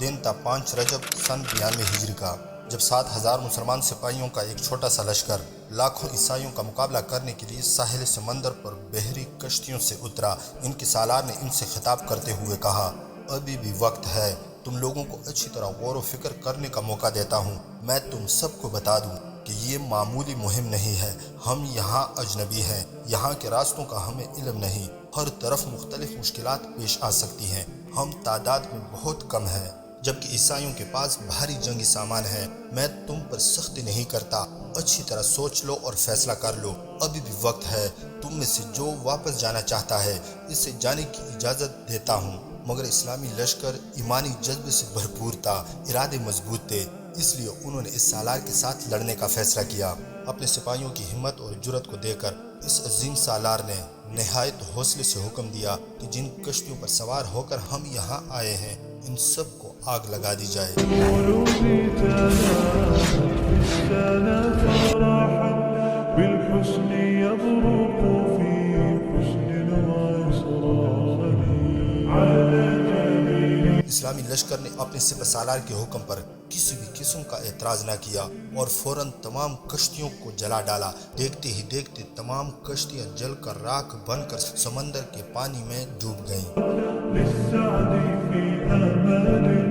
دن تھا 5 رجب سن 92 ہجری کا، جب 7000 مسلمان سپاہیوں کا ایک چھوٹا سا لشکر لاکھوں عیسائیوں کا مقابلہ کرنے کے لیے ساحل سمندر پر بحری کشتیوں سے اترا۔ ان کے سالار نے ان سے خطاب کرتے ہوئے کہا، ابھی بھی وقت ہے، تم لوگوں کو اچھی طرح غور و فکر کرنے کا موقع دیتا ہوں۔ میں تم سب کو بتا دوں کہ یہ معمولی مہم نہیں ہے، ہم یہاں اجنبی ہیں، یہاں کے راستوں کا ہمیں علم نہیں، ہر طرف مختلف مشکلات پیش آ سکتی ہیں، ہم تعداد میں بہت کم ہیں، جبکہ عیسائیوں کے پاس بھاری جنگی سامان ہے۔ میں تم پر سختی نہیں کرتا، اچھی طرح سوچ لو اور فیصلہ کر لو، ابھی بھی وقت ہے، تم میں سے جو واپس جانا چاہتا ہے اسے جانے کی اجازت دیتا ہوں۔ مگر اسلامی لشکر ایمانی جذبے سے بھرپور تھا، ارادے مضبوط تھے، اس لیے انہوں نے اس سالار کے ساتھ لڑنے کا فیصلہ کیا۔ اپنے سپاہیوں کی ہمت اور جرأت کو دیکھ کر اس عظیم سالار نے نہایت حوصلے سے حکم دیا کہ جن کشتیوں پر سوار ہو کر ہم یہاں آئے ہیں ان سب کو آگ لگا دی جائے۔ اسلامی لشکر نے اپنے سپہ سالار کے حکم پر کسی بھی قسم کا اعتراض نہ کیا اور فوراً تمام کشتیوں کو جلا ڈالا۔ دیکھتے ہی دیکھتے تمام کشتیاں جل کر راکھ بن کر سمندر کے پانی میں ڈوب گئیں۔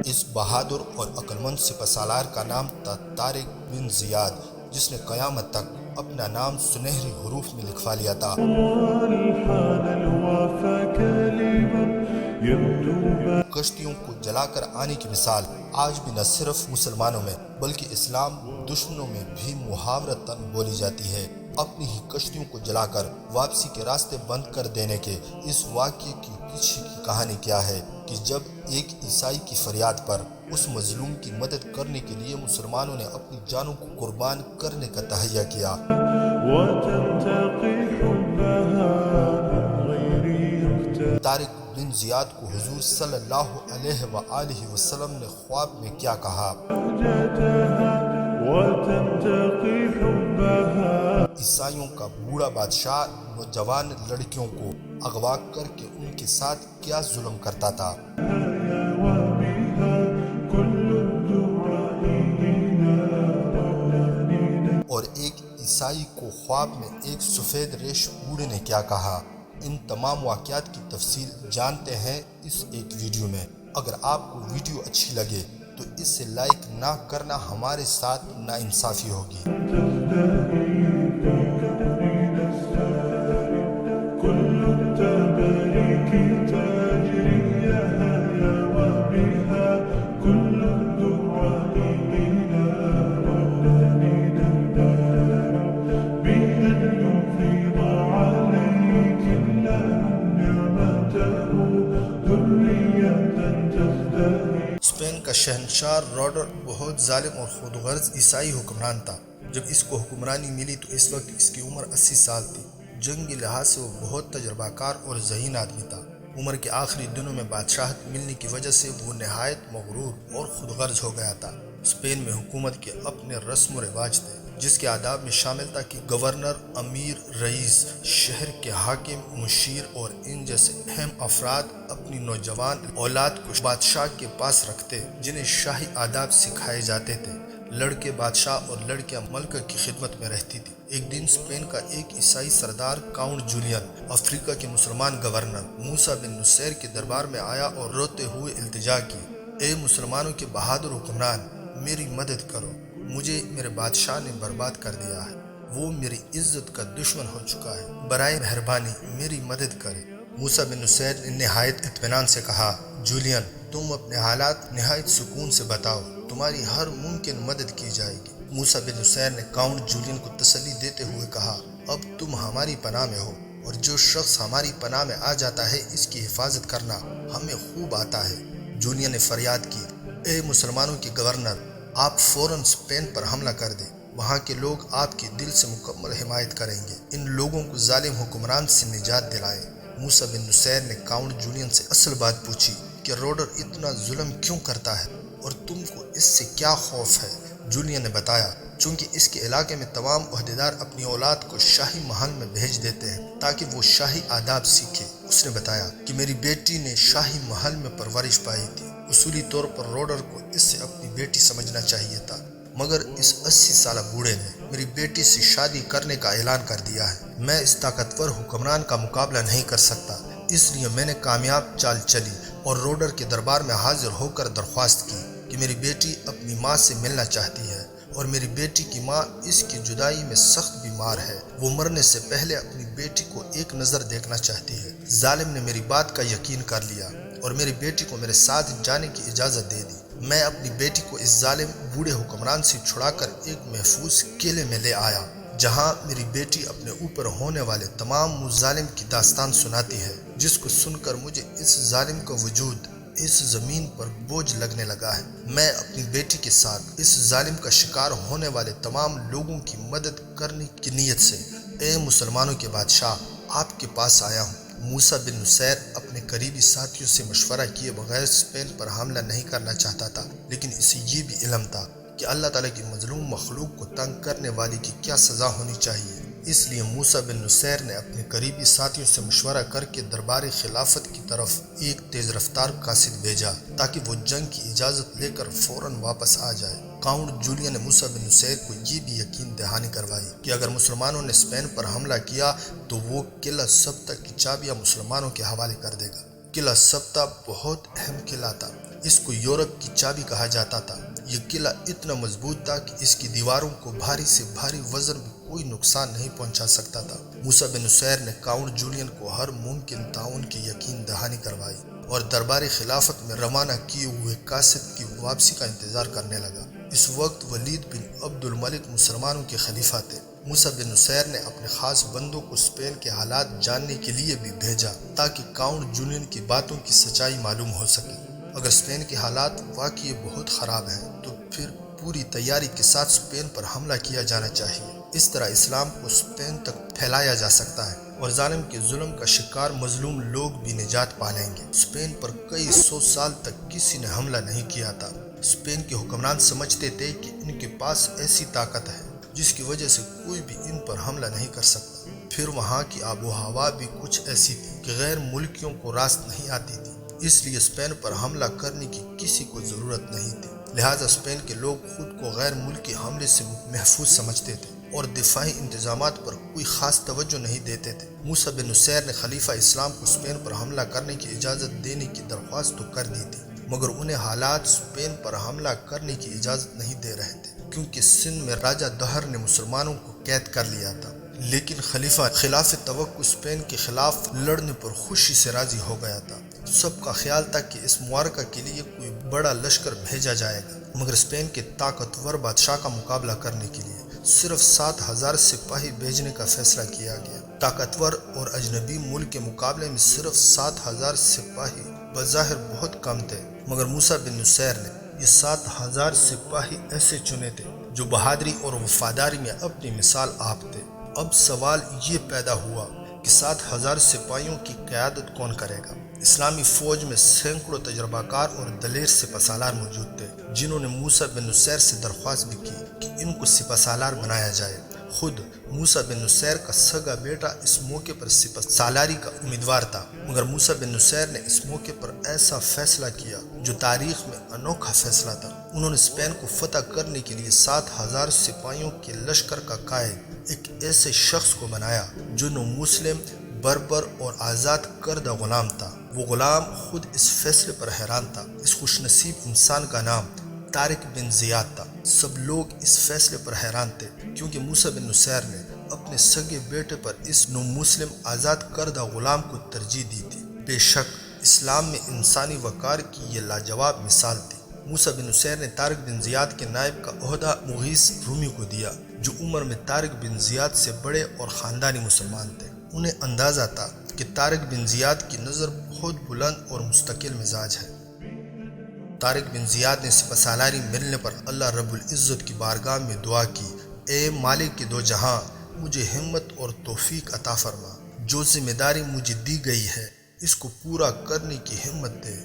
اس بہادر اور عقلمند سپہ سالار کا نام تھا طارق بن زیاد، جس نے قیامت تک اپنا نام سنہری حروف میں لکھوا لیا تھا۔ کشتیوں کو جلا کر آنے کی مثال آج بھی نہ صرف مسلمانوں میں بلکہ اسلام دشمنوں میں بھی محاورتاً بولی جاتی ہے۔ اپنی ہی کشتیوں کو جلا کر واپسی کے راستے بند کر دینے کے اس واقعے کے پیچھے کی کہانی کیا ہے کہ جب ایک عیسائی کی فریاد پر اس مظلوم کی مدد کرنے کے لیے مسلمانوں نے اپنی جانوں کو قربان کرنے کا تہیہ کیا۔ طارق بن زیاد کو حضور صلی اللہ علیہ وآلہ وسلم نے خواب میں کیا کہا؟ عیسائیوں کا بوڑھا بادشاہ نوجوان لڑکیوں کو اغوا کر کے ان کے ساتھ کیا ظلم کرتا تھا۔ اور ایک عیسائی کو خواب میں ایک سفید ریش بوڑھے نے کیا کہا؟ ان تمام واقعات کی تفصیل جانتے ہیں اس ایک ویڈیو میں۔ اگر آپ کو ویڈیو اچھی لگے تو اسے لائک نہ کرنا ہمارے ساتھ ناانصافی ہوگی۔ اسپین کا شہنشاہ روڈر بہت ظالم اور خود غرض عیسائی حکمران تھا۔ جب اس کو حکمرانی ملی تو اس وقت اس کی عمر 80 سال تھی۔ جنگی لحاظ سے وہ بہت تجربہ کار اور ذہین آدمی تھا۔ عمر کے آخری دنوں میں بادشاہت ملنے کی وجہ سے وہ نہایت مغرور اور خود غرض ہو گیا تھا۔ اسپین میں حکومت کے اپنے رسم و رواج تھے، جس کے آداب میں شامل تھا کہ گورنر، امیر، رئیس، شہر کے حاکم، مشیر اور ان جیسے اہم افراد اپنی نوجوان اولاد کو بادشاہ کے پاس رکھتے، جنہیں شاہی آداب سکھائے جاتے تھے۔ لڑکے بادشاہ اور لڑکیاں ملکہ کی خدمت میں رہتی تھی۔ ایک دن اسپین کا ایک عیسائی سردار کاؤنٹ جولین افریقہ کے مسلمان گورنر موسیٰ بن نصیر کے دربار میں آیا اور روتے ہوئے التجا کی، اے مسلمانوں کے بہادر حکمران، میری مدد کرو، مجھے میرے بادشاہ نے برباد کر دیا ہے، وہ میری عزت کا دشمن ہو چکا ہے، برائے مہربانی میری مدد کرے۔ موسیٰ بن نصیر نے نہایت اطمینان سے کہا، جولین، تم اپنے حالات نہایت سکون سے بتاؤ، تمہاری ہر ممکن مدد کی جائے گی۔ موسیٰ بن نصیر نے کاؤنٹ جولین کو تسلی دیتے ہوئے کہا، اب تم ہماری پناہ میں ہو، اور جو شخص ہماری پناہ میں آ جاتا ہے اس کی حفاظت کرنا ہمیں خوب آتا ہے۔ جولین نے فریاد کی، اے مسلمانوں کے گورنر، آپ فوراً اسپین پر حملہ کر دیں، وہاں کے لوگ آپ کی دل سے مکمل حمایت کریں گے، ان لوگوں کو ظالم حکمران سے نجات دلائیں۔ موسیٰ بن نصیر نے کاؤنٹ جولین سے اصل بات پوچھی کہ روڈر اتنا ظلم کیوں کرتا ہے اور تم کو اس سے کیا خوف ہے؟ جولین نے بتایا، چونکہ اس کے علاقے میں تمام عہدیدار اپنی اولاد کو شاہی محل میں بھیج دیتے ہیں تاکہ وہ شاہی آداب سیکھے۔ اس نے بتایا کہ میری بیٹی نے شاہی محل میں پرورش پائی تھی۔ اصولی طور پر روڈر کو اس سے اپنی بیٹی سمجھنا چاہیے تھا، مگر اس 80 سالہ بوڑھے نے میری بیٹی سے شادی کرنے کا اعلان کر دیا ہے۔ میں اس طاقتور حکمران کا مقابلہ نہیں کر سکتا، اس لیے میں نے کامیاب چال چلی اور روڈر کے دربار میں حاضر ہو کر درخواست کی کہ میری بیٹی اپنی ماں سے ملنا چاہتی ہے اور میری بیٹی کی ماں اس کی جدائی میں سخت بیمار ہے۔ وہ مرنے سے پہلے اپنی بیٹی کو ایک نظر دیکھنا چاہتی ہے۔ ظالم نے میری بات کا یقین کر لیا اور میری بیٹی کو میرے ساتھ جانے کی اجازت دے دی۔ میں اپنی بیٹی کو اس ظالم بوڑھے حکمران سے چھڑا کر ایک محفوظ قلعے میں لے آیا، جہاں میری بیٹی اپنے اوپر ہونے والے تمام مظالم کی داستان سناتی ہے، جس کو سن کر مجھے اس ظالم کا وجود اس زمین پر بوجھ لگنے لگا ہے۔ میں اپنی بیٹی کے ساتھ اس ظالم کا شکار ہونے والے تمام لوگوں کی مدد کرنے کی نیت سے اے مسلمانوں کے بادشاہ آپ کے پاس آیا ہوں۔ موسیٰ بن نصیر اپنے قریبی ساتھیوں سے مشورہ کیے بغیر اسپین پر حملہ نہیں کرنا چاہتا تھا، لیکن اسے یہ بھی علم تھا کہ اللہ تعالیٰ کی مظلوم مخلوق کو تنگ کرنے والے کی کیا سزا ہونی چاہیے۔ اس لیے موسیٰ بن نصیر نے اپنے قریبی ساتھیوں سے مشورہ کر کے دربار خلافت کی طرف ایک تیز رفتار قاصد بھیجا تاکہ وہ جنگ کی اجازت لے کر فوراً واپس آ جائے۔ کاؤنٹ جولین نے موسیٰ بن نصیر کو یہ بھی یقین دہانی کروائی کہ اگر مسلمانوں نے اسپین پر حملہ کیا تو وہ قلعہ سبتہ کی چابیاں مسلمانوں کے حوالے کر دے گا۔ قلعہ سبتہ بہت اہم قلعہ تھا، اس کو یورپ کی چابی کہا جاتا تھا۔ یہ قلعہ اتنا مضبوط تھا کہ اس کی دیواروں کو بھاری سے بھاری وزن بھی کوئی نقصان نہیں پہنچا سکتا تھا۔ موسیٰ بن نصیر نے کاؤنٹ جولین کو ہر ممکن تعاون کی یقین دہانی کروائی اور دربار خلافت میں روانہ کیے ہوئے قاصد کی واپسی کا انتظار کرنے لگا۔ اس وقت ولید بن عبد الملک مسلمانوں کے خلیفہ تھے۔ موسیٰ بن نصیر نے اپنے خاص بندوں کو اسپین کے حالات جاننے کے لیے بھی بھیجا تاکہ کاؤنٹ جولین کی باتوں کی سچائی معلوم ہو سکے۔ اگر اسپین کے حالات واقعی بہت خراب ہیں تو پھر پوری تیاری کے ساتھ اسپین پر حملہ کیا جانا چاہیے۔ اس طرح اسلام کو اسپین تک پھیلایا جا سکتا ہے اور ظالم کے ظلم کا شکار مظلوم لوگ بھی نجات پا لیں گے۔ اسپین پر کئی 100 سال تک کسی نے حملہ نہیں کیا تھا۔ اسپین کے حکمران سمجھتے تھے کہ ان کے پاس ایسی طاقت ہے جس کی وجہ سے کوئی بھی ان پر حملہ نہیں کر سکتا۔ پھر وہاں کی آب و ہوا بھی کچھ ایسی تھی کہ غیر ملکیوں کو راست نہیں آتی تھی، اس لیے اسپین پر حملہ کرنے کی کسی کو ضرورت نہیں تھی۔ لہٰذا اسپین کے لوگ خود کو غیر ملکی حملے سے محفوظ سمجھتے تھے اور دفاعی انتظامات پر کوئی خاص توجہ نہیں دیتے تھے۔ موسیٰ بن نصیر نے خلیفہ اسلام کو اسپین پر حملہ کرنے کی اجازت دینے کی درخواست تو کر دی تھی، مگر انہیں حالات اسپین پر حملہ کرنے کی اجازت نہیں دے رہے تھے، کیونکہ سندھ میں راجہ دہر نے مسلمانوں کو قید کر لیا تھا۔ لیکن خلیفہ خلاف توقع اسپین کے خلاف لڑنے پر خوشی سے راضی ہو گیا تھا۔ سب کا خیال تھا کہ اس معرکہ کے لیے کوئی بڑا لشکر بھیجا جائے گا، مگر اسپین کے طاقتور بادشاہ کا مقابلہ کرنے کے لیے صرف 7,000 سپاہی بھیجنے کا فیصلہ کیا گیا۔ طاقتور اور اجنبی ملک کے مقابلے میں صرف 7,000 سپاہی بظاہر بہت کم تھے، مگر موسیٰ بن نصیر نے یہ 7,000 سپاہی ایسے چنے تھے جو بہادری اور وفاداری میں اپنی مثال آپ تھے۔ اب سوال یہ پیدا ہوا کہ 7,000 سپاہیوں کی قیادت کون کرے گا؟ اسلامی فوج میں سینکڑوں تجربہ کار اور دلیر سپہ سالار موجود تھے، جنہوں نے موسیٰ بن نصیر سے درخواست بھی کی کہ ان کو سپہ سالار بنایا جائے۔ خود موسیٰ بن نصیر کا سگا بیٹا اس موقع پر سپہ سالاری کا امیدوار تھا، مگر موسیٰ بن نصیر نے اس موقع پر ایسا فیصلہ کیا جو تاریخ میں انوکھا فیصلہ تھا۔ انہوں نے اسپین کو فتح کرنے کے لیے 7,000 سپاہیوں کے لشکر کا قائد ایک ایسے شخص کو بنایا جو نو مسلم، بربر اور آزاد کردہ غلام تھا۔ وہ غلام خود اس فیصلے پر حیران تھا۔ اس خوش نصیب انسان کا نام طارق بن زیاد تھا۔ سب لوگ اس فیصلے پر حیران تھے کیونکہ موسیٰ بن نصیر نے اپنے سگے بیٹے پر اس نو مسلم آزاد کردہ غلام کو ترجیح دی تھی۔ بے شک اسلام میں انسانی وقار کی یہ لاجواب مثال تھی۔ موسیٰ بن نصیر نے طارق بن زیاد کے نائب کا عہدہ مغیث رومی کو دیا، جو عمر میں طارق بن زیاد سے بڑے اور خاندانی مسلمان تھے۔ انہیں اندازہ تھا کہ طارق بن زیاد کی نظر بہت بلند اور مستقل مزاج ہے۔ طارق بن زیاد نے سپہ سالاری ملنے پر اللہ رب العزت کی بارگاہ میں دعا کی، اے مالک کے دو جہاں، مجھے ہمت اور توفیق عطا فرما۔ جو ذمہ داری مجھے دی گئی ہے اس کو پورا کرنے کی ہمت دے،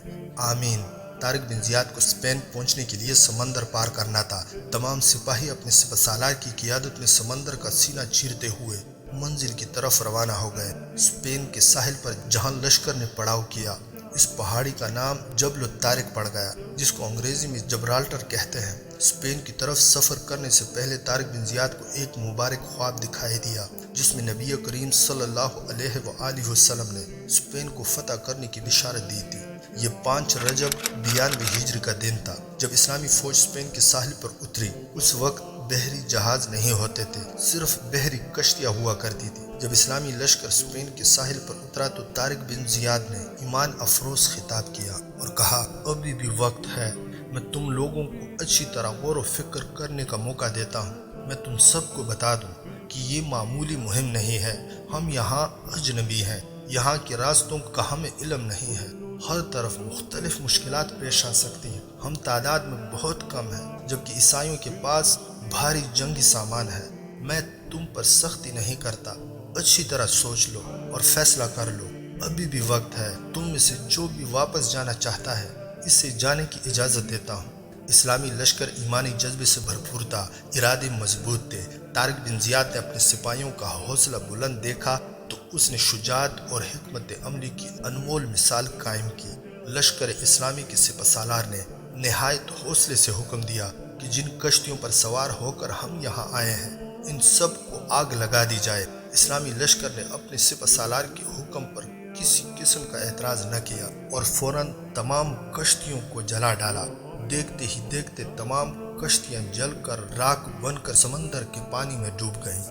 آمین۔ طارق بن زیاد کو اسپین پہنچنے کے لیے سمندر پار کرنا تھا۔ تمام سپاہی اپنے سپہ سالار کی قیادت میں سمندر کا سینہ چیرتے ہوئے منزل کی طرف روانہ ہو گئے۔ اسپین کے ساحل پر جہاں لشکر نے پڑاؤ کیا، اس پہاڑی کا نام جبل الطارق پڑ گیا، جس کو انگریزی میں جبرالٹر کہتے ہیں۔ اسپین کی طرف سفر کرنے سے پہلے طارق بن زیاد کو ایک مبارک خواب دکھائی دیا، جس میں نبی کریم صلی اللہ علیہ وآلہ وسلم نے اسپین کو فتح کرنے کی بشارت دی تھی۔ یہ 5 رجب 92 ہجری کا دن تھا جب اسلامی فوج اسپین کے ساحل پر اتری۔ اس وقت بحری جہاز نہیں ہوتے تھے، صرف بحری کشتیاں ہوا کرتی تھی۔ جب اسلامی لشکر اسپین کے ساحل پر اترا تو طارق بن زیاد نے ایمان افروز خطاب کیا اور کہا، ابھی بھی وقت ہے، میں تم لوگوں کو اچھی طرح غور و فکر کرنے کا موقع دیتا ہوں۔ میں تم سب کو بتا دوں کہ یہ معمولی مہم نہیں ہے۔ ہم یہاں اجنبی ہیں، یہاں کے راستوں کا ہمیں علم نہیں ہے۔ ہر طرف مختلف مشکلات پیش آ سکتی ہیں۔ ہم تعداد میں بہت کم ہیں، جبکہ عیسائیوں کے پاس بھاری جنگی سامان ہے۔ میں تم پر سختی نہیں کرتا، اچھی طرح سوچ لو اور فیصلہ کر لو۔ ابھی بھی وقت ہے، تم میں سے جو بھی واپس جانا چاہتا ہے اسے جانے کی اجازت دیتا ہوں۔ اسلامی لشکر ایمانی جذبے سے بھرپور تھا، ارادے مضبوط تھے۔ طارق بن زیاد نے اپنے سپاہیوں کا حوصلہ بلند دیکھا تو اس نے شجاعت اور حکمت عملی کی انمول مثال قائم کی۔ لشکر اسلامی کے سپہ سالار نے نہایت حوصلے سے حکم دیا کہ جن کشتیوں پر سوار ہو کر ہم یہاں آئے ہیں ان سب کو آگ لگا دی جائے۔ اسلامی لشکر نے اپنے سپہ سالار کے حکم پر کسی قسم کا اعتراض نہ کیا اور فوراً تمام کشتیوں کو جلا ڈالا۔ دیکھتے ہی دیکھتے تمام کشتیاں جل کر راکھ بن کر سمندر کے پانی میں ڈوب گئیں۔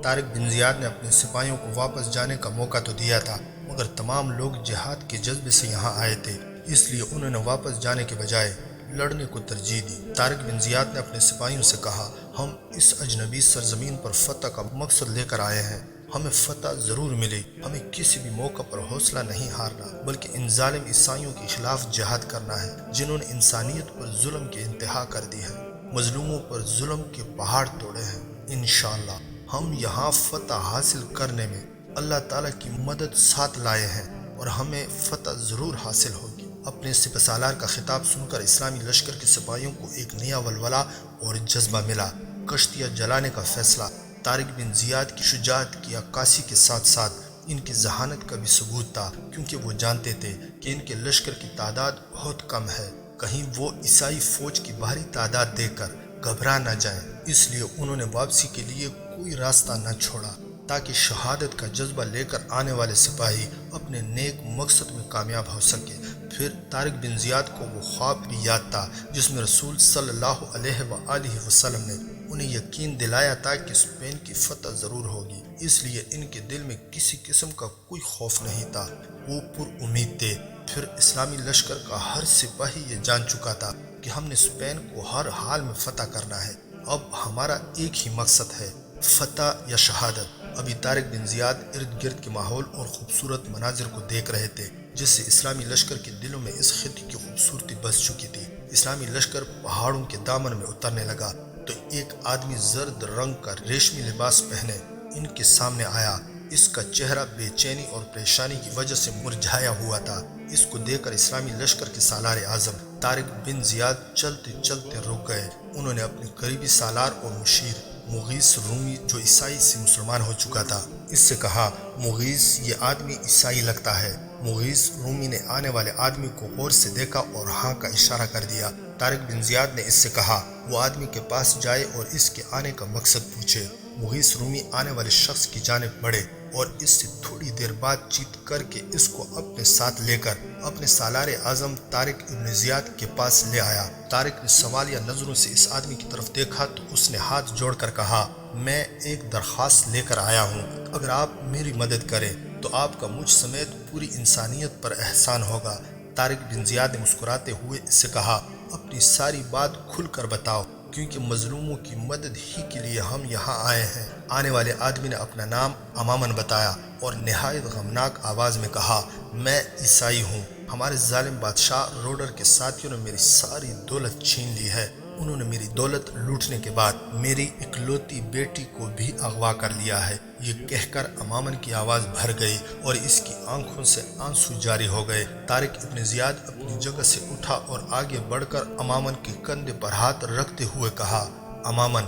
طارق بن زیاد نے اپنے سپاہیوں کو واپس جانے کا موقع تو دیا تھا، مگر تمام لوگ جہاد کے جذبے سے یہاں آئے تھے، اس لیے انہوں نے واپس جانے کے بجائے لڑنے کو ترجیح دی۔ طارق بن زیاد نے اپنے سپاہیوں سے کہا، ہم اس اجنبی سرزمین پر فتح کا مقصد لے کر آئے ہیں، ہمیں فتح ضرور ملے۔ ہمیں کسی بھی موقع پر حوصلہ نہیں ہارنا، بلکہ ان ظالم عیسائیوں کے خلاف جہاد کرنا ہے جنہوں نے انسانیت پر ظلم کی انتہا کر دی ہے، مظلوموں پر ظلم کے پہاڑ توڑے ہیں۔ انشاءاللہ ہم یہاں فتح حاصل کرنے میں اللہ تعالیٰ کی مدد ساتھ لائے ہیں اور ہمیں فتح ضرور حاصل ہوگی۔ اپنے سپہ سالار کا خطاب سن کر اسلامی لشکر کے سپاہیوں کو ایک نیا ولولہ اور جذبہ ملا۔ کشتیاں جلانے کا فیصلہ طارق بن زیاد کی شجاعت کی عکاسی کے ساتھ ساتھ ان کی ذہانت کا بھی ثبوت تھا، کیونکہ وہ جانتے تھے کہ ان کے لشکر کی تعداد بہت کم ہے، کہیں وہ عیسائی فوج کی بھاری تعداد دیکھ کر گھبرا نہ جائیں۔ اس لیے انہوں نے واپسی کے لیے کوئی راستہ نہ چھوڑا تاکہ شہادت کا جذبہ لے کر آنے والے سپاہی اپنے نیک مقصد میں کامیاب ہو سکے۔ پھر طارق بن زیاد کو وہ خواب بھی یاد تھا جس میں رسول صلی اللہ علیہ وآلہ وسلم نے انہیں یقین دلایا تھا کہ اسپین کی فتح ضرور ہوگی، اس لیے ان کے دل میں کسی قسم کا کوئی خوف نہیں تھا، وہ پر امید تھے۔ پھر اسلامی لشکر کا ہر سپاہی یہ جان چکا تھا کہ ہم نے اسپین کو ہر حال میں فتح کرنا ہے، اب ہمارا ایک ہی مقصد ہے، فتح یا شہادت۔ ابھی طارق بن زیاد ارد گرد کے ماحول اور خوبصورت مناظر کو دیکھ رہے تھے جس سے اسلامی لشکر کے دلوں میں اس خطے کی خوبصورتی بس چکی تھی۔ اسلامی لشکر پہاڑوں کے دامن میں اترنے لگا تو ایک آدمی زرد رنگ کا ریشمی لباس پہنے ان کے سامنے آیا۔ اس کا چہرہ بے چینی اور پریشانی کی وجہ سے مرجھایا ہوا تھا۔ اس کو دیکھ کر اسلامی لشکر کے سالار اعظم طارق بن زیاد چلتے چلتے رک گئے۔ انہوں نے اپنے قریبی سالار اور مشیر مغیث رومی جو عیسائی سے مسلمان ہو چکا تھا اس سے کہا، مغیث یہ آدمی عیسائی لگتا ہے۔ مغیث رومی نے آنے والے آدمی کو غور سے دیکھا اور ہاں کا اشارہ کر دیا۔ طارق بن زیاد نے اس سے کہا وہ آدمی کے پاس جائے اور اس کے آنے کا مقصد پوچھے۔ مغیث رومی آنے والے شخص کی جانب بڑھے اور اس سے تھوڑی دیر بات چیت کر کے اس کو اپنے ساتھ لے کر اپنے سالار اعظم طارق بن زیاد کے پاس لے آیا۔ طارق نے سوالیہ نظروں سے اس آدمی کی طرف دیکھا تو اس نے ہاتھ جوڑ کر کہا، میں ایک درخواست لے کر آیا ہوں، اگر آپ میری مدد کریں تو آپ کا مجھ سمیت پوری انسانیت پر احسان ہوگا۔ طارق بن زیاد نے مسکراتے ہوئے اس سے کہا، اپنی ساری بات کھل کر بتاؤ، کیونکہ مظلوموں کی مدد ہی کے لیے ہم یہاں آئے ہیں۔ آنے والے آدمی نے اپنا نام امامن بتایا اور نہایت غمناک آواز میں کہا، میں عیسائی ہوں، ہمارے ظالم بادشاہ روڈر کے ساتھیوں نے میری ساری دولت چھین لی ہے، انہوں نے میری دولت لوٹنے کے بعد میری اکلوتی بیٹی کو بھی اغوا کر لیا ہے۔ یہ کہہ کر امامن کی آواز بھر گئی اور اس کی آنکھوں سے آنسو جاری ہو گئے۔ طارق ابن زیاد اپنی جگہ سے اٹھا اور آگے بڑھ کر امامن کے کندھے پر ہاتھ رکھتے ہوئے کہا، امامن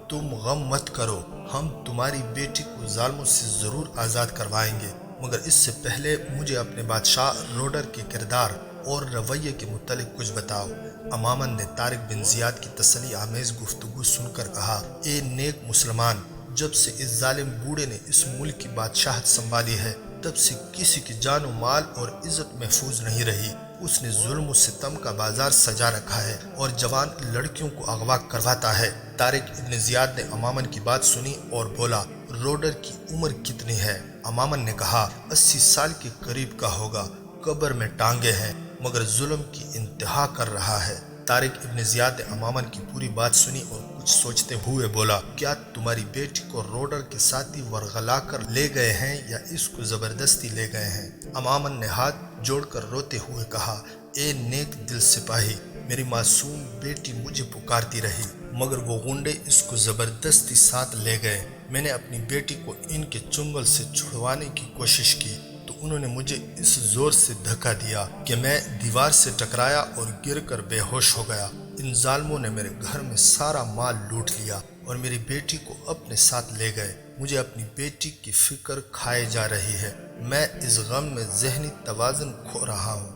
تم غم مت کرو، ہم تمہاری بیٹی کو ظالموں سے ضرور آزاد کروائیں گے، مگر اس سے پہلے مجھے اپنے بادشاہ روڈر کے کردار اور رویے کے متعلق کچھ بتاؤ۔ امامن نے طارق بن زیاد کی تسلی آمیز گفتگو سن کر کہا، اے نیک مسلمان، جب سے اس ظالم بوڑھے نے اس ملک کی بادشاہت سنبھالی ہے تب سے کسی کی جان و مال اور عزت محفوظ نہیں رہی۔ اس نے ظلم و ستم کا بازار سجا رکھا ہے اور جوان لڑکیوں کو اغوا کرواتا ہے۔ طارق ابن زیاد نے امامن کی بات سنی اور بولا، روڈر کی عمر کتنی ہے؟ امامن نے کہا، 80 سال کے قریب کا ہوگا، قبر میں ٹانگے ہیں، مگر ظلم کی انتہا کر رہا ہے۔ طارق ابن زیاد نے امامن کی پوری بات سنی اور کچھ سوچتے ہوئے بولا، کیا تمہاری بیٹی کو روڈر کے ساتھی ورغلا کر لے گئے ہیں یا اس کو زبردستی لے گئے ہیں؟ امامن نے ہاتھ جوڑ کر روتے ہوئے کہا، اے نیک دل سپاہی، میری معصوم بیٹی مجھے پکارتی رہی، مگر وہ غنڈے اس کو زبردستی ساتھ لے گئے۔ میں نے اپنی بیٹی کو ان کے چنگل سے چھڑوانے کی کوشش کی تو انہوں نے مجھے اس زور سے دھکا دیا کہ میں دیوار سے ٹکرایا اور گر کر بے ہوش ہو گیا۔ ان ظالموں نے میرے گھر میں سارا مال لوٹ لیا اور میری بیٹی کو اپنے ساتھ لے گئے۔ مجھے اپنی بیٹی کی فکر کھائے جا رہی ہے، میں اس غم میں ذہنی توازن کھو رہا ہوں۔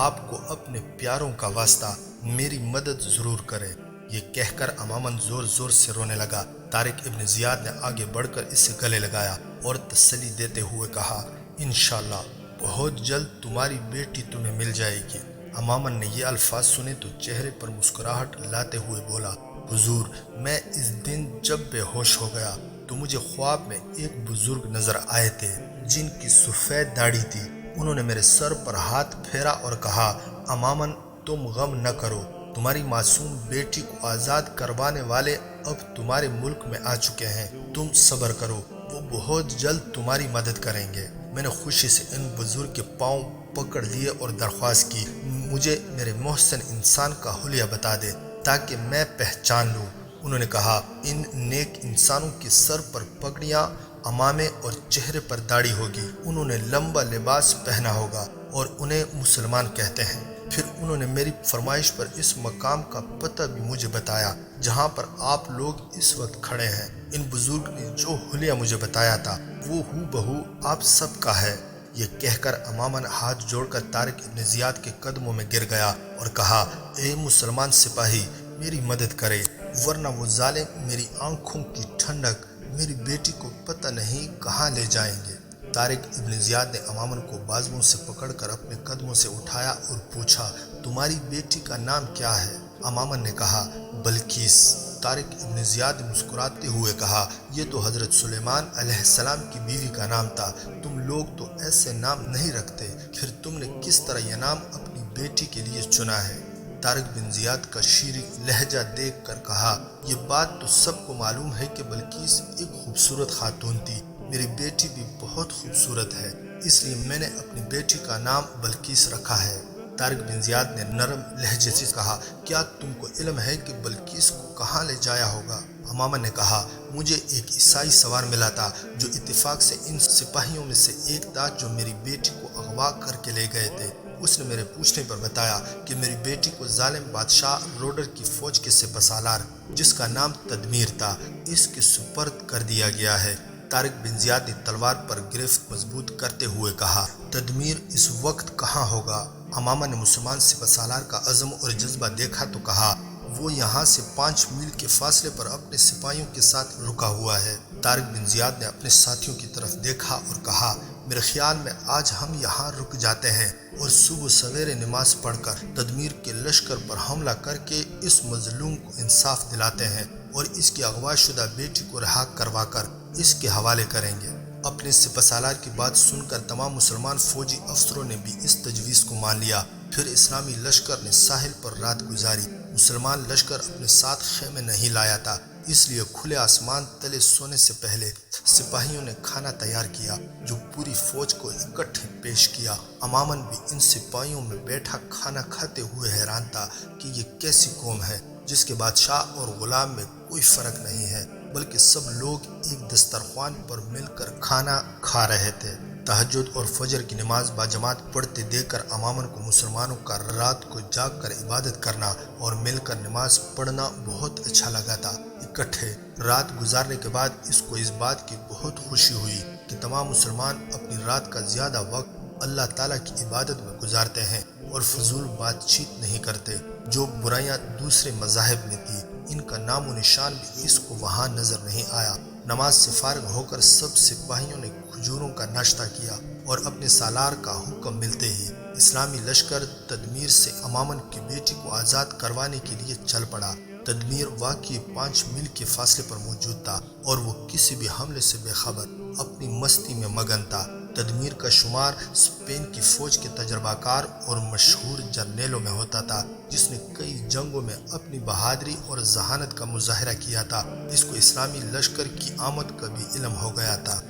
آپ کو اپنے پیاروں کا واسطہ میری مدد ضرور کرے۔ یہ کہہ کر امامن زور زور سے رونے لگا۔ طارق ابن زیاد نے آگے بڑھ کر اسے گلے لگایا اور تسلی دیتے ہوئے کہا، انشاءاللہ بہت جلد تمہاری بیٹی تمہیں مل جائے گی۔ امامن نے یہ الفاظ سنے تو چہرے پر مسکراہٹ لاتے ہوئے بولا، حضور، میں اس دن جب بے ہوش ہو گیا تو مجھے خواب میں ایک بزرگ نظر آئے تھے جن کی سفید داڑھی تھی۔ انہوں نے میرے سر پر ہاتھ پھیرا اور کہا، امامن تم غم نہ کرو، تمہاری معصوم بیٹی کو آزاد کروانے والے اب تمہارے ملک میں آ چکے ہیں، تم صبر کرو، وہ بہت جلد تمہاری مدد کریں گے۔ میں نے خوشی سے ان بزرگ کے پاؤں پکڑ لیے اور درخواست کی، مجھے میرے محسن انسان کا حلیہ بتا دے تاکہ میں پہچان لوں۔ انہوں نے کہا، ان نیک انسانوں کے سر پر پگڑیاں، امامے اور چہرے پر داڑھی ہوگی، انہوں نے لمبا لباس پہنا ہوگا اور انہیں مسلمان کہتے ہیں۔ پھر انہوں نے میری فرمائش پر اس مقام کا پتہ بھی مجھے بتایا جہاں پر آپ لوگ اس وقت کھڑے ہیں۔ ان بزرگ نے جو حلیہ مجھے بتایا تھا وہ ہو بہو آپ سب کا ہے۔ یہ کہہ کر امامن ہاتھ جوڑ کر طارق ابن زیاد کے قدموں میں گر گیا اور کہا، اے مسلمان سپاہی، میری مدد کرے، ورنہ وہ ظالم میری آنکھوں کی ٹھنڈک میری بیٹی کو پتہ نہیں کہاں لے جائیں گے۔ طارق ابن زیاد نے امامن کو بازوؤں سے پکڑ کر اپنے قدموں سے اٹھایا اور پوچھا، تمہاری بیٹی کا نام کیا ہے؟ امامن نے کہا، بلقیس۔ طارق ابن زیاد نے مسکراتے ہوئے کہا، یہ تو حضرت سلیمان علیہ السلام کی بیوی کا نام تھا، تم لوگ تو ایسے نام نہیں رکھتے، پھر تم نے کس طرح یہ نام اپنی بیٹی کے لیے چنا ہے؟ طارق بن زیاد کا شیریں لہجہ دیکھ کر کہا، یہ بات تو سب کو معلوم ہے کہ بلقیس ایک خوبصورت خاتون تھی، میری بیٹی بھی بہت خوبصورت ہے، اس لیے میں نے اپنی بیٹی کا نام بلقیس رکھا ہے۔ طارق بن زیاد نے نرم لہجے سے کہا، کیا تم کو علم ہے کہ بلقیس کو کہاں لے جایا ہوگا؟ امامہ نے کہا، مجھے ایک عیسائی سوار ملا تھا جو اتفاق سے ان سپاہیوں میں سے ایک تھا جو میری بیٹی کو اغوا کر کے لے گئے تھے۔ اس نے میرے پوچھنے پر بتایا کہ میری بیٹی کو ظالم بادشاہ روڈر کی فوج کے سپہ سالار جس کا نام تدمیر تھا اس کے سپرد کر دیا گیا ہے۔ طارق بن زیاد نے تلوار پر گرفت مضبوط کرتے ہوئے کہا، تدمیر اس وقت کہاں ہوگا؟ امامہ نے مسلمان سپہ سالار کا عزم اور جذبہ دیکھا تو کہا، وہ یہاں سے 5 میل کے فاصلے پر اپنے سپاہیوں کے ساتھ رکا ہوا ہے۔ طارق بن زیاد نے اپنے ساتھیوں کی طرف دیکھا اور کہا، میرے خیال میں آج ہم یہاں رک جاتے ہیں اور صبح سویرے نماز پڑھ کر تدمیر کے لشکر پر حملہ کر کے اس مظلوم کو انصاف دلاتے ہیں اور اس کی اغوا شدہ بیٹی کو رہا کروا کر اس کے حوالے کریں گے۔ اپنے سپہ سالار کی بات سن کر تمام مسلمان فوجی افسروں نے بھی اس تجویز کو مان لیا۔ پھر اسلامی لشکر نے ساحل پر رات گزاری۔ مسلمان لشکر اپنے ساتھ خیمے نہیں لایا تھا، اس لیے کھلے آسمان تلے سونے سے پہلے سپاہیوں نے کھانا تیار کیا جو پوری فوج کو اکٹھے پیش کیا۔ امامن بھی ان سپاہیوں میں بیٹھا کھانا کھاتے ہوئے حیران تھا کہ یہ کیسی قوم ہے جس کے بادشاہ اور غلام میں کوئی فرق نہیں ہے، بلکہ سب لوگ ایک دسترخوان پر مل کر کھانا کھا رہے تھے۔ تہجد اور فجر کی نماز باجماعت پڑھتے دیکھ کر امامن کو مسلمانوں کا رات کو جاگ کر عبادت کرنا اور مل کر نماز پڑھنا بہت اچھا لگا تھا۔ اکٹھے رات گزارنے کے بعد اس کو اس بات کی بہت خوشی ہوئی کہ تمام مسلمان اپنی رات کا زیادہ وقت اللہ تعالیٰ کی عبادت میں گزارتے ہیں اور فضول بات چیت نہیں کرتے۔ جو برائیاں دوسرے مذاہب میں تھی ان کا نام و نشان بھی اس کو وہاں نظر نہیں آیا۔ نماز سے فارغ ہو کر سب سپاہیوں نے کھجوروں کا ناشتہ کیا اور اپنے سالار کا حکم ملتے ہی اسلامی لشکر تدمیر سے امامن کی بیٹی کو آزاد کروانے کے لیے چل پڑا۔ تدمیر واقعی 5 میل کے فاصلے پر موجود تھا اور وہ کسی بھی حملے سے بے خبر اپنی مستی میں مگن تھا۔ تدمیر کا شمار اسپین کی فوج کے تجربہ کار اور مشہور جرنیلوں میں ہوتا تھا جس نے کئی جنگوں میں اپنی بہادری اور ذہانت کا مظاہرہ کیا تھا۔ اس کو اسلامی لشکر کی آمد کا بھی علم ہو گیا تھا،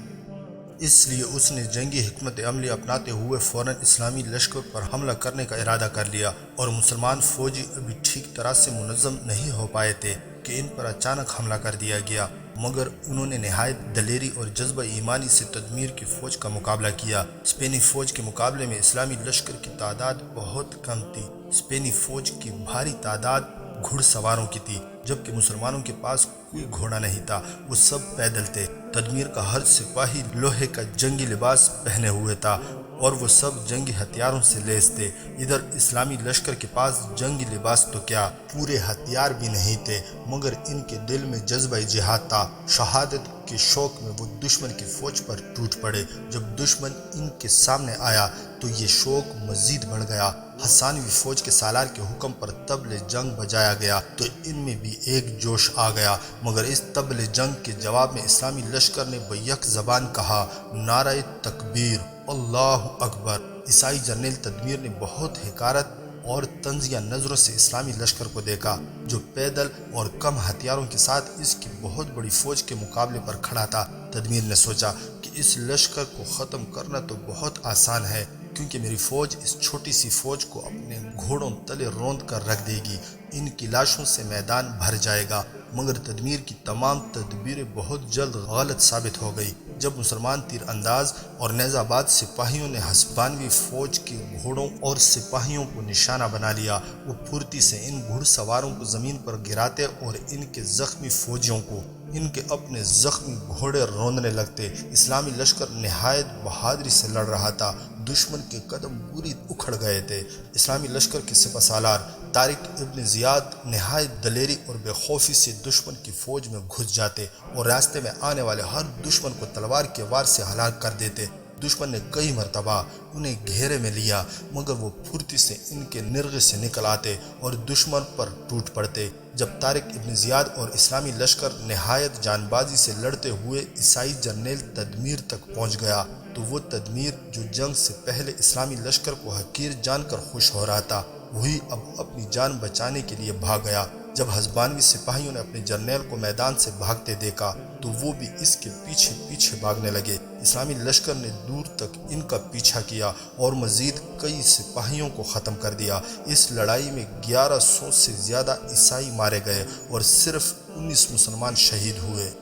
اس لیے اس نے جنگی حکمت عملی اپناتے ہوئے فوراً اسلامی لشکر پر حملہ کرنے کا ارادہ کر لیا اور مسلمان فوجی ابھی ٹھیک طرح سے منظم نہیں ہو پائے تھے کہ ان پر اچانک حملہ کر دیا گیا، مگر انہوں نے نہایت دلیری اور جذبہ ایمانی سے تدمیر کی فوج کا مقابلہ کیا۔ اسپینی فوج کے مقابلے میں اسلامی لشکر کی تعداد بہت کم تھی۔ اسپینی فوج کی بھاری تعداد گھڑ سواروں کی تھی جبکہ مسلمانوں کے پاس کوئی گھوڑا نہیں تھا، وہ سب پیدل تھے۔ تدمیر کا ہر سپاہی لوہے کا جنگی لباس پہنے ہوئے تھا اور وہ سب جنگی ہتھیاروں سے لیس تھے۔ ادھر اسلامی لشکر کے پاس جنگی لباس تو کیا، پورے ہتھیار بھی نہیں تھے، مگر ان کے دل میں جذبہ جہاد تھا۔ شہادت کے شوق میں وہ دشمن کی فوج پر ٹوٹ پڑے۔ جب دشمن ان کے سامنے آیا تو یہ شوق مزید بڑھ گیا۔ حسانوی فوج کے سالار کے حکم پر طبل جنگ بجایا گیا تو ان میں بھی ایک جوش آ گیا، مگر اس طبل جنگ کے جواب میں اسلامی لشکر نے بیک زبان کہا، نعرہ تکبیر، اللہ اکبر۔ عیسائی جرنیل تدمیر نے بہت حقارت اور طنزیہ نظروں سے اسلامی لشکر کو دیکھا جو پیدل اور کم ہتھیاروں کے ساتھ اس کی بہت بڑی فوج کے مقابلے پر کھڑا تھا۔ تدمیر نے سوچا کہ اس لشکر کو ختم کرنا تو بہت آسان ہے کیونکہ میری فوج اس چھوٹی سی فوج کو اپنے گھوڑوں تلے روند کر رکھ دے گی، ان کی لاشوں سے میدان بھر جائے گا۔ مگر تدمیر کی تمام تدبیریں بہت جلد غلط ثابت ہو گئی۔ جب مسلمان تیر انداز اور نیزہ باز سپاہیوں نے ہسپانوی فوج کے گھوڑوں اور سپاہیوں کو نشانہ بنا لیا، وہ پھرتی سے ان گھڑ سواروں کو زمین پر گراتے اور ان کے زخمی فوجیوں کو ان کے اپنے زخمی گھوڑے روندنے لگتے۔ اسلامی لشکر نہایت بہادری سے لڑ رہا تھا، دشمن کے قدم پوری اکھڑ گئے تھے۔ اسلامی لشکر کے سپہ سالار طارق ابن زیاد نہایت دلیری اور بے خوفی سے دشمن کی فوج میں گھس جاتے اور راستے میں آنے والے ہر دشمن کو تلوار کے وار سے ہلاک کر دیتے۔ دشمن نے کئی مرتبہ انہیں گھیرے میں لیا مگر وہ پھرتی سے ان کے نرغے سے نکل آتے اور دشمن پر ٹوٹ پڑتے۔ جب طارق ابن زیاد اور اسلامی لشکر نہایت جان بازی سے لڑتے ہوئے عیسائی جرنیل تدمیر تک پہنچ گیا تو وہ تدمیر جو جنگ سے پہلے اسلامی لشکر کو حقیر جان کر خوش ہو رہا تھا وہی اب اپنی جان بچانے کے لیے بھاگ گیا۔ جب ہسپانوی سپاہیوں نے اپنے جرنیل کو میدان سے بھاگتے دیکھا تو وہ بھی اس کے پیچھے پیچھے بھاگنے لگے۔ اسلامی لشکر نے دور تک ان کا پیچھا کیا اور مزید کئی سپاہیوں کو ختم کر دیا۔ اس لڑائی میں 1100 سے زیادہ عیسائی مارے گئے اور صرف 19 مسلمان شہید ہوئے۔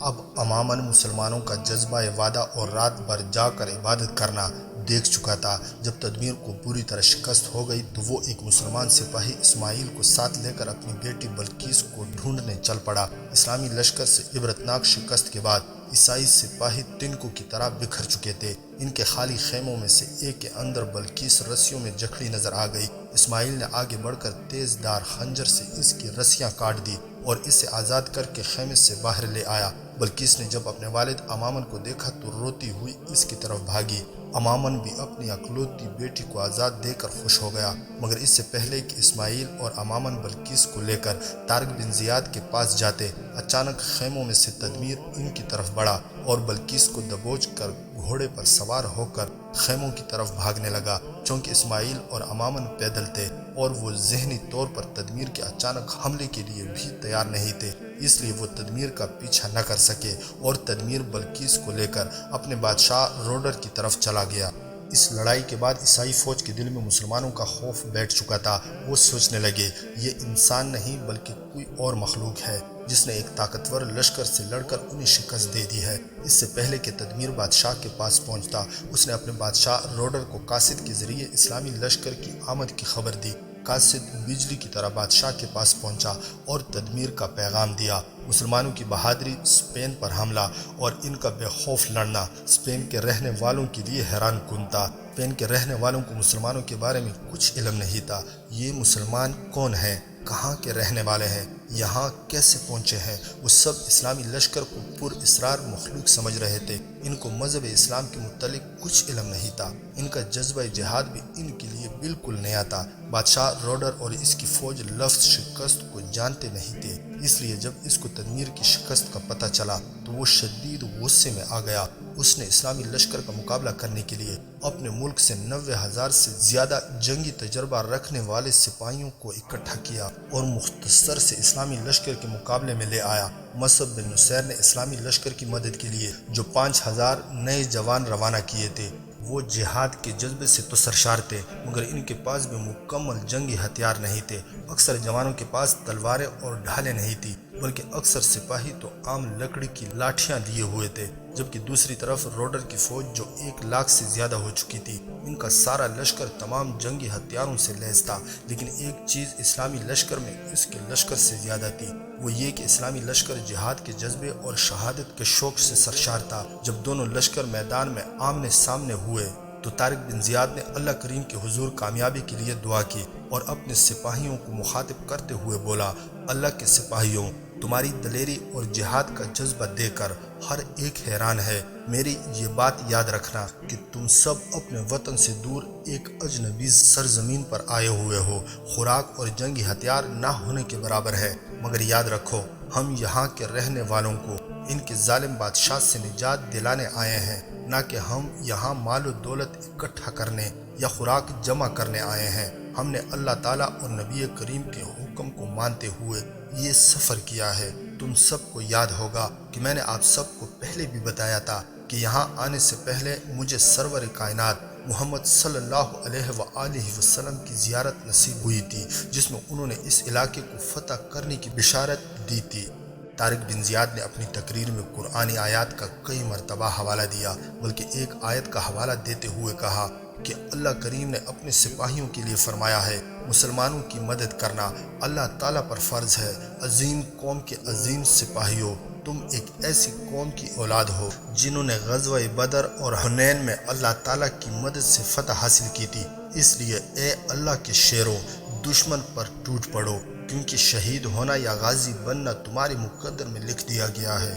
اب اماماً مسلمانوں کا جذبہ وعدہ اور رات بھر جا کر عبادت کرنا دیکھ چکا تھا۔ جب تدمیر کو پوری طرح شکست ہو گئی تو وہ ایک مسلمان سپاہی اسماعیل کو ساتھ لے کر اپنی بیٹی بلقیس کو ڈھونڈنے چل پڑا۔ اسلامی لشکر سے عبرتناک شکست کے بعد عیسائی سپاہی تنکوں کی طرح بکھر چکے تھے۔ ان کے خالی خیموں میں سے ایک کے اندر بلقیس رسیوں میں جکڑی نظر آ گئی۔ اسماعیل نے آگے بڑھ کر تیز دار خنجر سے اس کی رسیاں کاٹ دی اور اسے آزاد کر کے خیمے سے باہر لے آیا۔ بلقیس نے جب اپنے والد امامن کو دیکھا تو روتی ہوئی اس کی طرف بھاگی۔ امامن بھی اپنی اکلوتی بیٹی کو آزاد دے کر خوش ہو گیا، مگر اس سے پہلے کہ اسماعیل اور امامن بلقیس کو لے کر طارق بن زیاد کے پاس جاتے، اچانک خیموں میں سے تدمیر ان کی طرف بڑھا اور بلقیس کو دبوچ کر گھوڑے پر سوار ہو کر خیموں کی طرف بھاگنے لگا، چونکہ اسماعیل اور امامن پیدل تھے اور وہ ذہنی طور پر تدمیر کے اچانک حملے کے لیے بھی تیار نہیں تھے، اس لیے وہ تدمیر کا پیچھا نہ کر سکے اور تدمیر بلقیس کو لے کر اپنے بادشاہ روڈر کی طرف چلا گیا۔ اس لڑائی کے بعد عیسائی فوج کے دل میں مسلمانوں کا خوف بیٹھ چکا تھا۔ وہ سوچنے لگے یہ انسان نہیں بلکہ کوئی اور مخلوق ہے جس نے ایک طاقتور لشکر سے لڑ کر انہیں شکست دے دی ہے۔ اس سے پہلے کہ تدمیر بادشاہ کے پاس پہنچتا، اس نے اپنے بادشاہ روڈر کو قاصد کے ذریعے اسلامی لشکر کی آمد کی خبر دی۔ قاصد بجلی کی طرح بادشاہ کے پاس پہنچا اور تدمیر کا پیغام دیا۔ مسلمانوں کی بہادری، اسپین پر حملہ اور ان کا بے خوف لڑنا اسپین کے رہنے والوں کے لیے حیران کن تھا۔ اسپین کے رہنے والوں کو مسلمانوں کے بارے میں کچھ علم نہیں تھا۔ یہ مسلمان کون ہیں؟ کہاں کے رہنے والے ہیں؟ یہاں کیسے پہنچے ہیں؟ وہ سب اسلامی لشکر کو پر اسرار مخلوق سمجھ رہے تھے۔ ان کو مذہب اسلام کے متعلق کچھ علم نہیں تھا۔ ان کا جذبہ جہاد بھی ان کے لیے بالکل نیا تھا۔ بادشاہ روڈر اور اس کی فوج لفظ شکست کو جانتے نہیں تھے، اس لیے جب اس کو تدمیر کی شکست کا پتہ چلا تو وہ شدید غصے میں آ گیا۔ اس نے اسلامی لشکر کا مقابلہ کرنے کے لیے اپنے ملک سے 90,000 سے زیادہ جنگی تجربہ رکھنے والے سپاہیوں کو اکٹھا کیا اور مختصر سے اسلامی لشکر کے مقابلے میں لے آیا۔ مصعب بن نصیر نے اسلامی لشکر کی مدد کے لیے جو 5,000 نئے جوان روانہ کیے تھے، وہ جہاد کے جذبے سے تو سرشار تھے، مگر ان کے پاس بھی مکمل جنگی ہتھیار نہیں تھے۔ اکثر جوانوں کے پاس تلواریں اور ڈھالیں نہیں تھی، بلکہ اکثر سپاہی تو عام لکڑی کی لاٹھیاں لیے ہوئے تھے، جبکہ دوسری طرف روڈر کی فوج جو 1 لاکھ سے زیادہ ہو چکی تھی، ان کا سارا لشکر تمام جنگی ہتھیاروں سے لیس تھا۔ لیکن ایک چیز اسلامی لشکر میں اس کے لشکر سے زیادہ تھی، وہ یہ کہ اسلامی لشکر جہاد کے جذبے اور شہادت کے شوق سے سرشار تھا۔ جب دونوں لشکر میدان میں آمنے سامنے ہوئے تو طارق بن زیاد نے اللہ کریم کے حضور کامیابی کے لیے دعا کی اور اپنے سپاہیوں کو مخاطب کرتے ہوئے بولا، اللہ کے سپاہیوں، تمہاری دلیری اور جہاد کا جذبہ دے کر ہر ایک حیران ہے۔ میری یہ بات یاد رکھنا کہ تم سب اپنے وطن سے دور ایک اجنبی سرزمین پر آئے ہوئے ہو، خوراک اور جنگی ہتھیار نہ ہونے کے برابر ہے، مگر یاد رکھو ہم یہاں کے رہنے والوں کو ان کے ظالم بادشاہ سے نجات دلانے آئے ہیں، نہ کہ ہم یہاں مال و دولت اکٹھا کرنے یا خوراک جمع کرنے آئے ہیں۔ ہم نے اللہ تعالیٰ اور نبی کریم کے حکم کو مانتے ہوئے یہ سفر کیا ہے۔ تم سب کو یاد ہوگا کہ میں نے آپ سب کو پہلے بھی بتایا تھا کہ یہاں آنے سے پہلے مجھے سرور کائنات محمد صلی اللہ علیہ وآلہ وسلم کی زیارت نصیب ہوئی تھی، جس میں انہوں نے اس علاقے کو فتح کرنے کی بشارت دی تھی۔ طارق بن زیاد نے اپنی تقریر میں قرآنی آیات کا کئی مرتبہ حوالہ دیا، بلکہ ایک آیت کا حوالہ دیتے ہوئے کہا کہ اللہ کریم نے اپنے سپاہیوں کے لیے فرمایا ہے، مسلمانوں کی مدد کرنا اللہ تعالیٰ پر فرض ہے۔ عظیم قوم کے عظیم سپاہیوں، تم ایک ایسی قوم کی اولاد ہو جنہوں نے غزوہ بدر اور حنین میں اللہ تعالیٰ کی مدد سے فتح حاصل کی تھی، اس لیے اے اللہ کے شیروں، دشمن پر ٹوٹ پڑو، کیونکہ شہید ہونا یا غازی بننا تمہارے مقدر میں لکھ دیا گیا ہے۔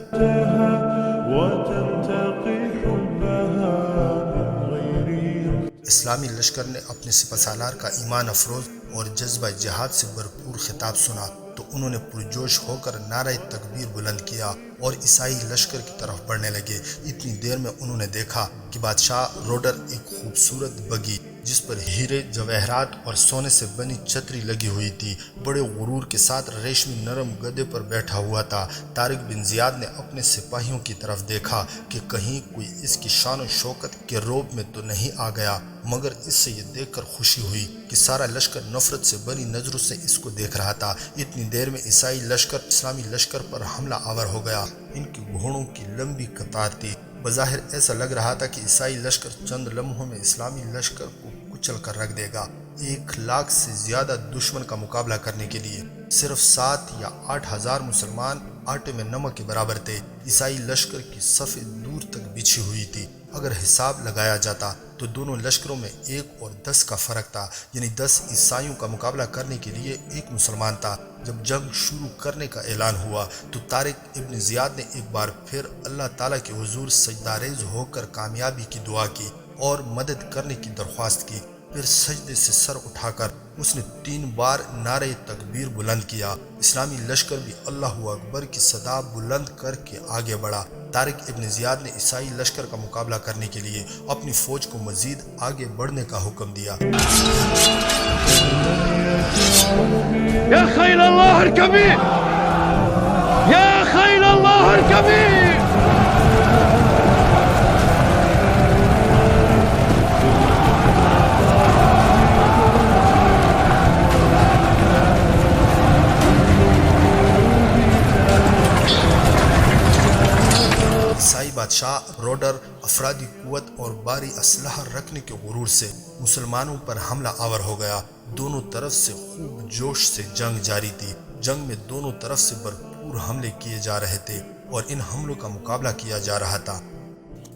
اسلامی لشکر نے اپنے سپہ سالار کا ایمان افروز اور جذبہ جہاد سے بھرپور خطاب سنا تو انہوں نے پرجوش ہو کر نعرہ تکبیر بلند کیا اور عیسائی لشکر کی طرف بڑھنے لگے۔ اتنی دیر میں انہوں نے دیکھا کہ بادشاہ روڈر ایک خوبصورت بگی جس پر ہیرے، جواہرات اور سونے سے بنی چھتری لگی ہوئی تھی، بڑے غرور کے ساتھ ریشمی نرم گدے پر بیٹھا ہوا تھا۔ طارق بن زیاد نے اپنے سپاہیوں کی طرف دیکھا کہ کہیں کوئی اس کی شان و شوکت کے روب میں تو نہیں آ گیا، مگر اس سے یہ دیکھ کر خوشی ہوئی کہ سارا لشکر نفرت سے بھری نظروں سے اس کو دیکھ رہا تھا۔ اتنی دیر میں عیسائی لشکر اسلامی لشکر پر حملہ آور ہو گیا۔ ان کی گھوڑوں کی لمبی قطار تھی۔ بظاہر ایسا لگ رہا تھا کہ عیسائی لشکر چند لمحوں میں اسلامی لشکر کو کچل کر رکھ دے گا۔ 1 لاکھ سے زیادہ دشمن کا مقابلہ کرنے کے لیے صرف 7 یا 8 ہزار مسلمان آٹے میں نمک کے برابر تھے۔ عیسائی لشکر کی صفیں دور تک بچھی ہوئی تھی۔ اگر حساب لگایا جاتا تو دونوں لشکروں میں 1 اور 10 کا فرق تھا، یعنی 10 عیسائیوں کا مقابلہ کرنے کے لیے 1 مسلمان تھا۔ جب جنگ شروع کرنے کا اعلان ہوا تو طارق ابن زیاد نے ایک بار پھر اللہ تعالیٰ کے حضور سجدہ ریز ہو کر کامیابی کی دعا کی اور مدد کرنے کی درخواست کی۔ پھر سجدے سے سر اٹھا کر اس نے 3 بار نعرہ تکبیر بلند کیا۔ اسلامی لشکر بھی اللہ اکبر کی صدا بلند کر کے آگے بڑھا۔ طارق ابن زیاد نے عیسائی لشکر کا مقابلہ کرنے کے لیے اپنی فوج کو مزید آگے بڑھنے کا حکم دیا۔ یا خیل اللہ ارکبی، یا خیل اللہ ارکبی۔ عیسائی بادشاہ روڈر افرادی قوت اور بھاری اسلحہ رکھنے کے غرور سے مسلمانوں پر حملہ آور ہو گیا۔ دونوں طرف سے خوب جوش سے جنگ جاری تھی۔ جنگ میں دونوں طرف سے بھرپور حملے کیے جا رہے تھے اور ان حملوں کا مقابلہ کیا جا رہا تھا۔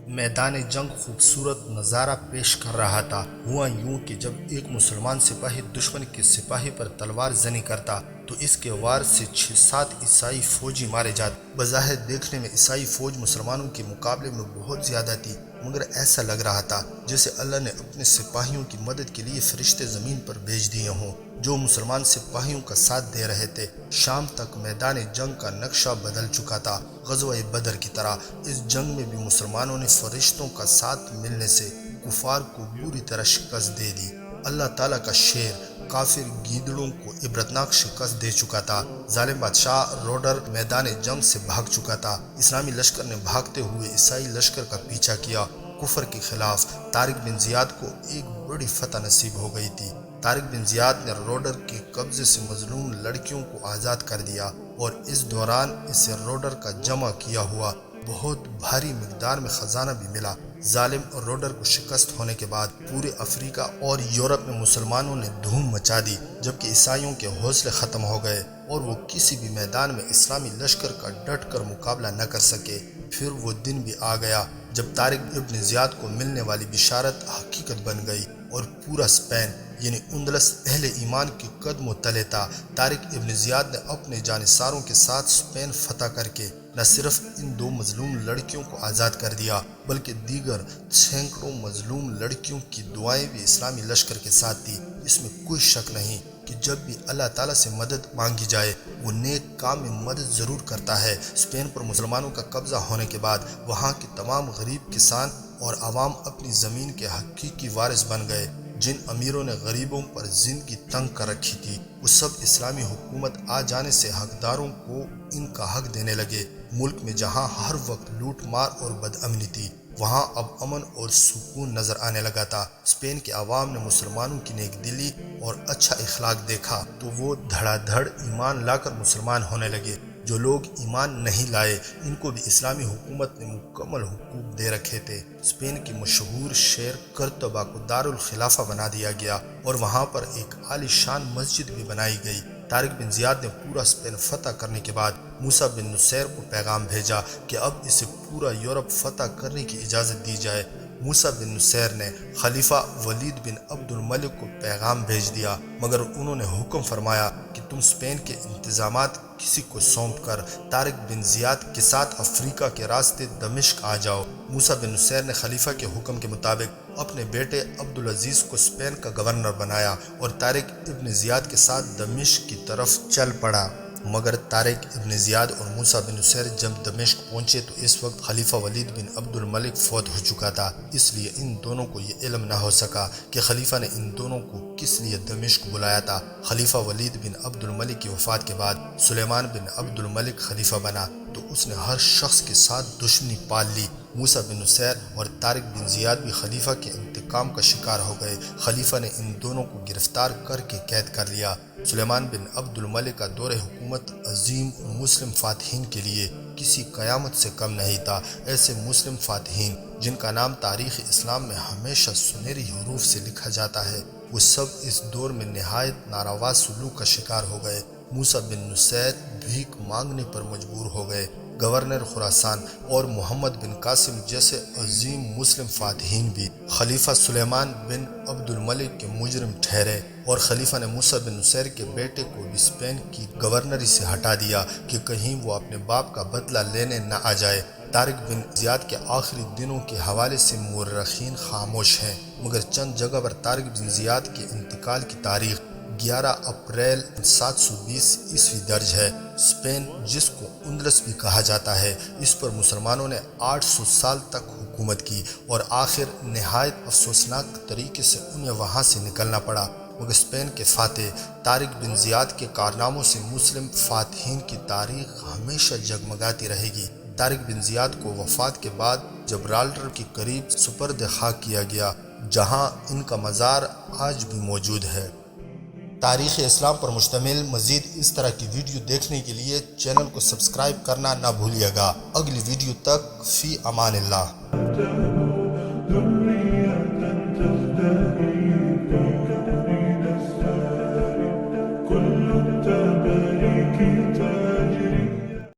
میدان جنگ خوبصورت نظارہ پیش کر رہا تھا۔ ہوا یوں کہ جب ایک مسلمان سپاہی دشمن کے سپاہی پر تلوار زنی کرتا تو اس کے وار سے 6-7 عیسائی فوجی مارے جاتے۔ بظاہر دیکھنے میں عیسائی فوج مسلمانوں کے مقابلے میں بہت زیادہ تھی، مگر ایسا لگ رہا تھا جیسے اللہ نے اپنے سپاہیوں کی مدد کے لیے فرشتے زمین پر بھیج دیے ہوں جو مسلمان سپاہیوں کا ساتھ دے رہے تھے۔ شام تک میدان جنگ کا نقشہ بدل چکا تھا۔ غزوہ بدر کی طرح اس جنگ میں بھی مسلمانوں نے فرشتوں کا ساتھ ملنے سے کفار کو بری طرح شکست دے دی۔ اللہ تعالیٰ کا شیر کافر گیدڑوں کو عبرتناک شکست دے چکا تھا۔ ظالم بادشاہ روڈر میدان جنگ سے بھاگ چکا تھا۔ اسلامی لشکر نے بھاگتے ہوئے عیسائی لشکر کا پیچھا کیا۔ کفر کے خلاف طارق بن زیاد کو ایک بڑی فتح نصیب ہو گئی تھی۔ طارق بن زیاد نے روڈر کے قبضے سے مظلوم لڑکیوں کو آزاد کر دیا اور اس دوران اسے روڈر کا جمع کیا ہوا بہت بھاری مقدار میں خزانہ بھی ملا۔ ظالم روڈر کو شکست ہونے کے بعد پورے افریقہ اور یورپ میں مسلمانوں نے دھوم مچا دی، جبکہ عیسائیوں کے حوصلے ختم ہو گئے اور وہ کسی بھی میدان میں اسلامی لشکر کا ڈٹ کر مقابلہ نہ کر سکے۔ پھر وہ دن بھی آ گیا جب طارق ابن زیاد کو ملنے والی بشارت حقیقت بن گئی اور پورا اسپین یعنی اندلس اہل ایمان کے قدم و تلے تھا۔ طارق ابن زیاد نے اپنے جانصاروں کے ساتھ اسپین فتح کر کے نہ صرف ان 2 مظلوم لڑکیوں کو آزاد کر دیا بلکہ دیگر سینکڑوں مظلوم لڑکیوں کی دعائیں بھی اسلامی لشکر کے ساتھ تھی۔ اس میں کوئی شک نہیں کہ جب بھی اللہ تعالیٰ سے مدد مانگی جائے وہ نیک کام میں مدد ضرور کرتا ہے۔ اسپین پر مسلمانوں کا قبضہ ہونے کے بعد وہاں کے تمام غریب کسان اور عوام اپنی زمین کے حقیقی وارث بن گئے۔ جن امیروں نے غریبوں پر زندگی تنگ کر رکھی تھی وہ سب اسلامی حکومت آ جانے سے حقداروں کو ان کا حق دینے لگے۔ ملک میں جہاں ہر وقت لوٹ مار اور بد امنی تھی وہاں اب امن اور سکون نظر آنے لگا تھا۔ اسپین کے عوام نے مسلمانوں کی نیک دلی اور اچھا اخلاق دیکھا تو وہ دھڑا دھڑ ایمان لا کر مسلمان ہونے لگے۔ جو لوگ ایمان نہیں لائے ان کو بھی اسلامی حکومت نے مکمل حقوق دے رکھے تھے۔ اسپین کی مشہور شہر قرطبہ کو دارالخلافہ بنا دیا گیا اور وہاں پر ایک عالی شان مسجد بھی بنائی گئی۔ طارق بن زیاد نے پورا اسپین فتح کرنے کے بعد موسیٰ بن نصیر کو پیغام بھیجا کہ اب اسے پورا یورپ فتح کرنے کی اجازت دی جائے۔ موسیٰ بن نصیر نے خلیفہ ولید بن عبد الملک کو پیغام بھیج دیا مگر انہوں نے حکم فرمایا کہ تم اسپین کے انتظامات کسی کو سونپ کر طارق بن زیاد کے ساتھ افریقہ کے راستے دمشق آ جاؤ۔ موسیٰ بن نصیر نے خلیفہ کے حکم کے مطابق اپنے بیٹے عبدالعزیز کو اسپین کا گورنر بنایا اور طارق ابن زیاد کے ساتھ دمشق کی طرف چل پڑا۔ مگر طارق ابن زیاد اور موسیٰ بن نصیر جب دمشق پہنچے تو اس وقت خلیفہ ولید بن عبد الملک فوت ہو چکا تھا، اس لیے ان دونوں کو یہ علم نہ ہو سکا کہ خلیفہ نے ان دونوں کو کس لیے دمشق بلایا تھا۔ خلیفہ ولید بن عبد الملک کی وفات کے بعد سلیمان بن عبد الملک خلیفہ بنا تو اس نے ہر شخص کے ساتھ دشمنی پال لی۔ موسیٰ بن نصیر اور طارق بن زیاد بھی خلیفہ کے انتقام کا شکار ہو گئے۔ خلیفہ نے ان دونوں کو گرفتار کر کے قید کر لیا۔ سلیمان بن عبد الملک کا دور حکومت عظیم مسلم فاتحین کے لیے کسی قیامت سے کم نہیں تھا۔ ایسے مسلم فاتحین جن کا نام تاریخ اسلام میں ہمیشہ سنہری حروف سے لکھا جاتا ہے وہ سب اس دور میں نہایت ناروا سلوک کا شکار ہو گئے۔ موسیٰ بن نصیر بھیک مانگنے پر مجبور ہو گئے۔ گورنر خراسان اور محمد بن قاسم جیسے عظیم مسلم فاتحین بھی خلیفہ سلیمان بن عبد الملک کے مجرم ٹھہرے اور خلیفہ نے موسیٰ بن نصیر کے بیٹے کو بھی اسپین کی گورنری سے ہٹا دیا کہ کہیں وہ اپنے باپ کا بدلہ لینے نہ آ جائے۔ طارق بن زیاد کے آخری دنوں کے حوالے سے مورخین خاموش ہیں، مگر چند جگہ پر طارق بن زیاد کے انتقال کی تاریخ 11 اپریل 720 عیسوی درج ہے۔ اسپین، جس کو اندلس بھی کہا جاتا ہے، اس پر مسلمانوں نے 800 سال تک حکومت کی اور آخر نہایت افسوسناک طریقے سے انہیں وہاں سے نکلنا پڑا، مگر اسپین کے فاتح طارق بن زیاد کے کارناموں سے مسلم فاتحین کی تاریخ ہمیشہ جگمگاتی رہے گی۔ طارق بن زیاد کو وفات کے بعد جبرالٹر کے قریب سپرد خاک کیا گیا، جہاں ان کا مزار آج بھی موجود ہے۔ تاریخ اسلام پر مشتمل مزید اس طرح کی ویڈیو دیکھنے کے لیے چینل کو سبسکرائب کرنا نہ بھولیے گا۔ اگلی ویڈیو تک فی امان اللہ۔